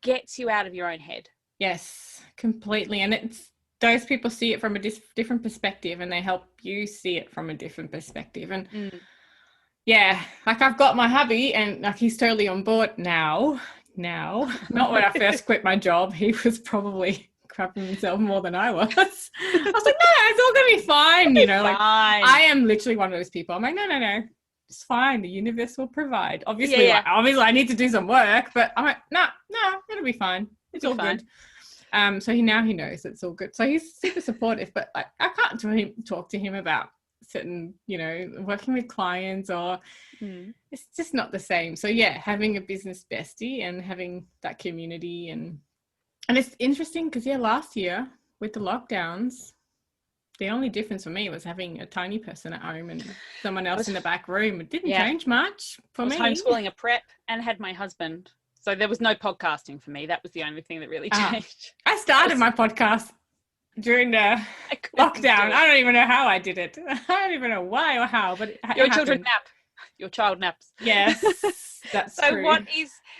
gets you out of your own head. Yes, completely. And it's, those people see it from a different perspective and they help you see it from a different perspective. And like I've got my hubby and like he's totally on board now, not when I first quit my job. He was probably crapping himself more than I was. I was like, no, it's all going to be fine. You know, like I am literally one of those people. I'm like, no, it's fine. The universe will provide. Obviously, obviously I need to do some work, but I'm like, no, it'll be fine. It's all good. So he knows it's all good. So he's super supportive, but I can't talk to him about certain, working with clients or it's just not the same. So having a business bestie and having that community and it's interesting because last year with the lockdowns, the only difference for me was having a tiny person at home and someone else in the back room. It didn't change much for me. I was homeschooling a prep and had my husband. So there was no podcasting for me. That was the only thing that really changed. I started my podcast during the lockdown. I don't even know how I did it. I don't even know why or how, but your children nap. Your child naps. Yes, that's so true.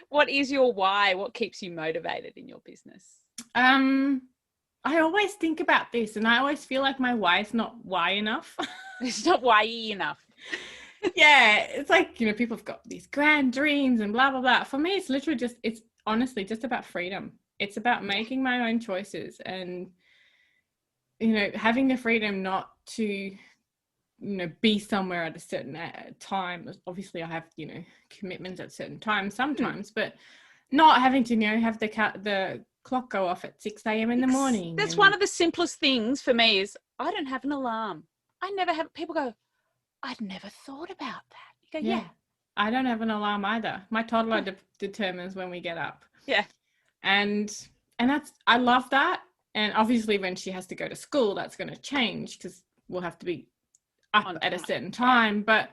What is your why? What keeps you motivated in your business? I always think about this and I always feel like my why is not why enough. It's not why-y enough. It's like, people have got these grand dreams and blah, blah, blah. For me, it's literally it's honestly just about freedom. It's about making my own choices and, having the freedom not to, be somewhere at a certain time. Obviously, I have, commitments at certain times sometimes, but not having to, have the clock go off at 6 a.m. in the morning. That's one of the simplest things for me is I don't have an alarm. I never have. People go, I'd never thought about that. You go, I don't have an alarm either. My toddler determines when we get up. Yeah. And I love that. And obviously when she has to go to school, that's going to change because we'll have to be up at a certain time. But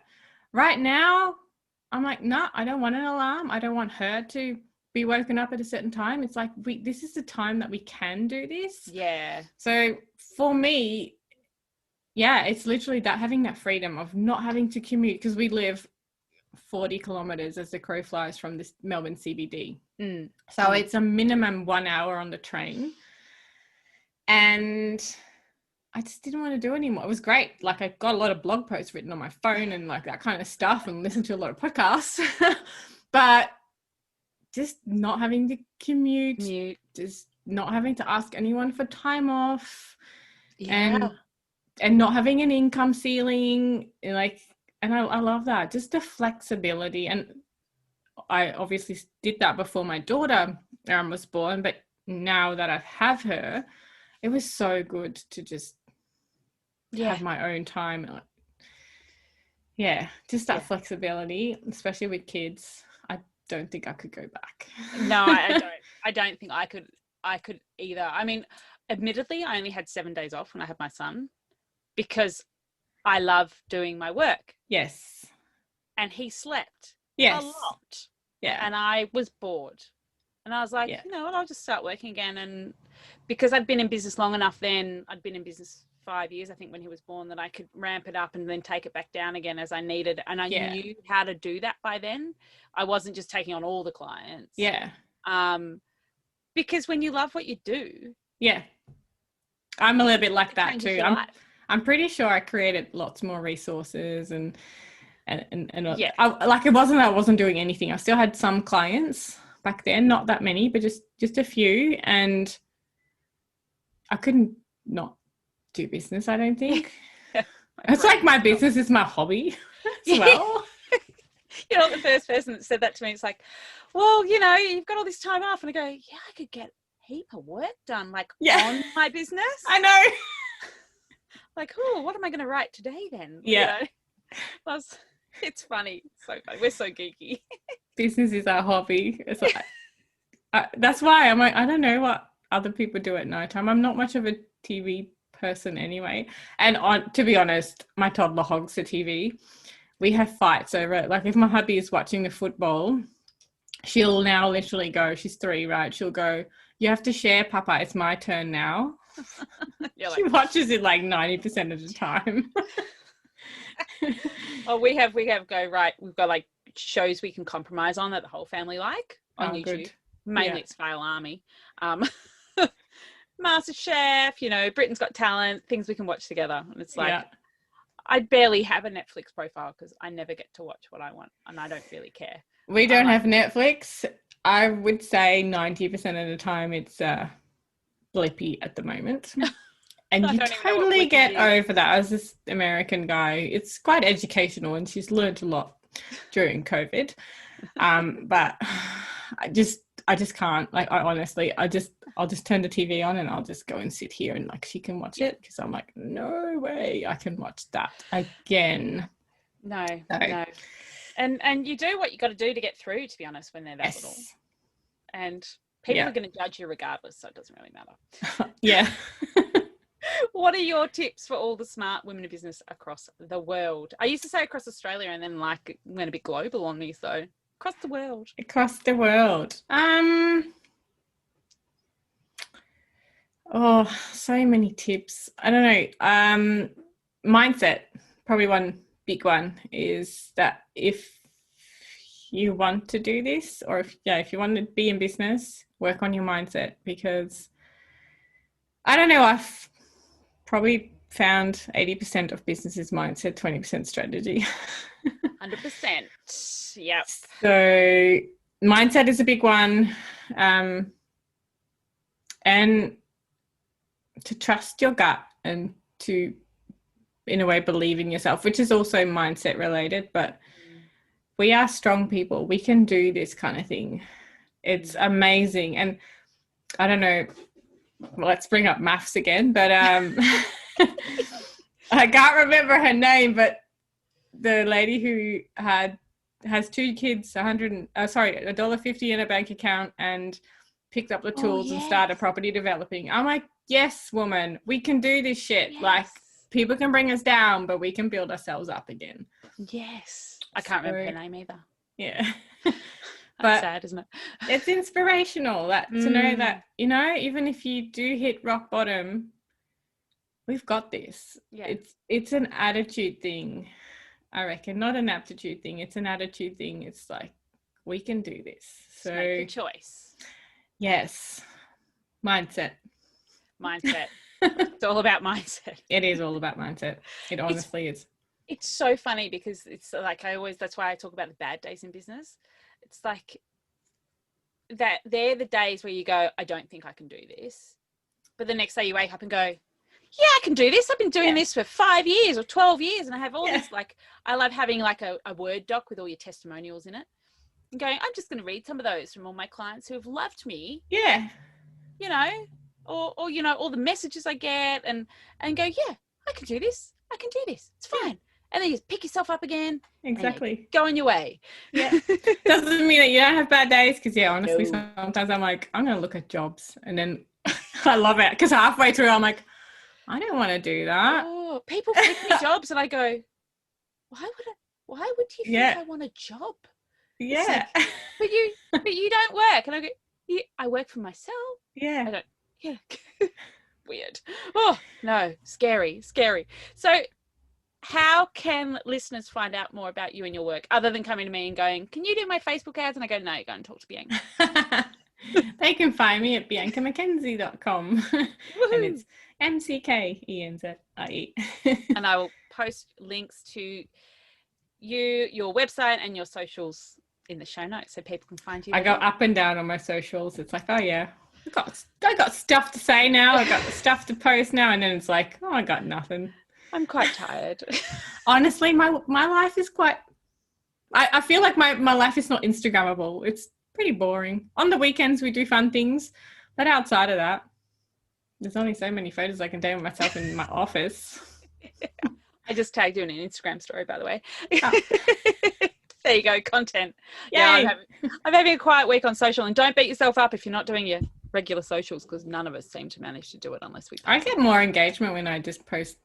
right now, I'm like, no, I don't want an alarm. I don't want her to be woken up at a certain time. It's like, this is the time that we can do this. Yeah. So for me, yeah, it's literally that, having that freedom of not having to commute, because we live 40 kilometers as the crow flies from this Melbourne CBD. So it's a minimum 1 hour on the train. And I just didn't want to do anymore. It was great. Like, I got a lot of blog posts written on my phone and like that kind of stuff, and listened to a lot of podcasts. But just not having to commute, just not having to ask anyone for time off, and not having an income ceiling, like, and I love that, just the flexibility. And I obviously did that before my daughter was born, but now that I have her, it was so good to just have my own time. Just that flexibility, especially with kids. I don't think I could go back. No, I don't think I could either. I mean, admittedly, I only had 7 days off when I had my son, because I love doing my work. Yes. And he slept a lot. Yeah. And I was bored. And I was like, you know what, I'll just start working again. And because I'd been in business long enough then, I'd been in business 5 years, I think, when he was born, that I could ramp it up and then take it back down again as I needed. And I knew how to do that by then. I wasn't just taking on all the clients. Yeah. Because when you love what you do. Yeah. I'm a little bit like that too. I'm pretty sure I created lots more resources and it wasn't that I wasn't doing anything. I still had some clients back then, not that many, but just a few, and I couldn't not do business, I don't think. It's like my business is my hobby as well. You're not the first person that said that to me. It's like, well, you know, you've got all this time off, and I go, yeah, I could get a heap of work done, like on my business. I know. Like, oh, what am I going to write today then? Yeah. You know? It's funny. It's so funny. We're so geeky. Business is our hobby. It's like, that's why I'm like, I don't know what other people do at nighttime. I'm not much of a TV person anyway. And to be honest, my toddler hogs the TV. We have fights over it. Like, if my hubby is watching the football, she'll now literally go, she's 3, right? She'll go, you have to share, Papa. It's my turn now. She watches it like 90% of the time. Oh, we have go, right, we've got like shows we can compromise on that the whole family like on YouTube. Good. Mainly it's Fail Army. MasterChef, you know, Britain's Got Talent, things we can watch together. And it's like, I barely have a Netflix profile because I never get to watch what I want, and I don't really care. We don't have Netflix. I would say 90% of the time it's Blippy at the moment. And you totally get over that. As this American guy, it's quite educational, and she's learned a lot during COVID. But I just can't. Like, I'll just turn the TV on and I'll just go and sit here and like she can watch it, because I'm like, no way I can watch that again. No. And you do what you got to do to get through, to be honest, when they're that little. And people are going to judge you regardless, so it doesn't really matter. Yeah. What are your tips for all the smart women in business across the world? I used to say across Australia, and then like went a bit global on me, so across the world. Across the world. Oh, so many tips. I don't know. Mindset, probably one big one, is that if you want to do this, or if you want to be in business, work on your mindset, because I don't know, I've probably found 80% of business is mindset, 20% strategy. 100%. Yep. So mindset is a big one. And to trust your gut and to, in a way, believe in yourself, which is also mindset related, but we are strong people. We can do this kind of thing. It's amazing. And I don't know, let's bring up maths again, but I can't remember her name, but the lady who had has 2 kids, $1.50 in a bank account, and picked up the tools and started property developing. I'm like, yes, woman, we can do this shit. Like, people can bring us down, but we can build ourselves up again. Yes. I can't remember her name either. Yeah. That's sad, isn't it? It's inspirational to know that, you know, even if you do hit rock bottom, we've got this. Yeah. It's an attitude thing, I reckon, not an aptitude thing. It's an attitude thing. It's like, we can do this. So make the choice. Yes. Mindset. It's all about mindset. It is all about mindset. It honestly is. It's so funny because it's like that's why I talk about the bad days in business. It's like that they're the days where you go, I don't think I can do this. But the next day you wake up and go, yeah, I can do this. I've been doing this for 5 years or 12 years. And I have all this, like, I love having like a Word doc with all your testimonials in it. And going, I'm just going to read some of those from all my clients who have loved me. Yeah. You know, or you know, all the messages I get and go, yeah, I can do this. I can do this. It's fine. And then you just pick yourself up again. Exactly. Go on your way. Yeah. Doesn't mean that you don't have bad days, because, yeah, honestly, sometimes I'm like, I'm going to look at jobs. And then I love it, because halfway through I'm like, I don't want to do that. Oh, people flick me jobs and I go, why would you think I want a job? Yeah. Like, but you don't work. And I go, yeah, I work for myself. Yeah. I don't, yeah. Weird. Oh, no. Scary. So how can listeners find out more about you and your work, other than coming to me and going, can you do my Facebook ads? And I go, no, go and talk to Bianca. They can find me at biancamckenzie.com. And it's MCKENZIE. And I will post links to your website and your socials in the show notes so people can find you. I go up and down on my socials. It's like, oh yeah, I got stuff to say now. I got stuff to post now. And then it's like, oh, I got nothing. I'm quite tired. Honestly, my life is quite, I feel like my life is not Instagrammable. It's pretty boring. On the weekends, we do fun things. But outside of that, there's only so many photos I can take of myself in my office. I just tagged you in an Instagram story, by the way. Oh. There you go, content. Yay. Yeah, I'm having a quiet week on social, and don't beat yourself up if you're not doing your regular socials, because none of us seem to manage to do it unless we. I get more engagement when I just post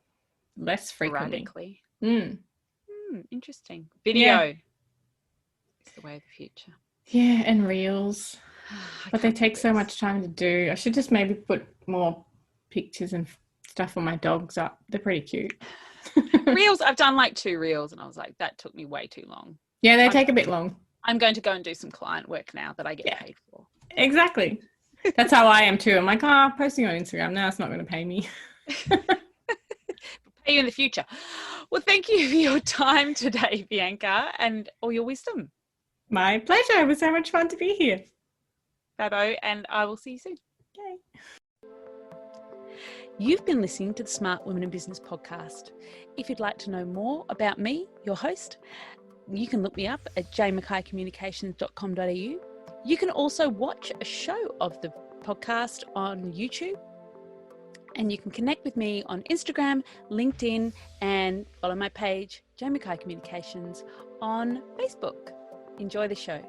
less frequently. Radically. Interesting. Video is the way of the future. Yeah, and reels. But they take so much time to do. I should just maybe put more pictures and stuff on my dogs up. They're pretty cute. Reels, I've done like 2 reels and I was like, that took me way too long. Yeah, they take a bit long. I'm going to go and do some client work now that I get paid for. Exactly. That's how I am too. I'm like, posting on Instagram now, it's not going to pay me. Pay you in the future. Well, thank you for your time today, Bianca, and all your wisdom. My pleasure. It was so much fun to be here. Bye-bye, and I will see you soon. Okay. You've been listening to the Smart Women in Business podcast. If you'd like to know more about me, your host, you can look me up at jmackaycommunications.com.au. You can also watch a show of the podcast on YouTube, and you can connect with me on Instagram, LinkedIn, and follow my page, Jay Mackay Communications, on Facebook. Enjoy the show.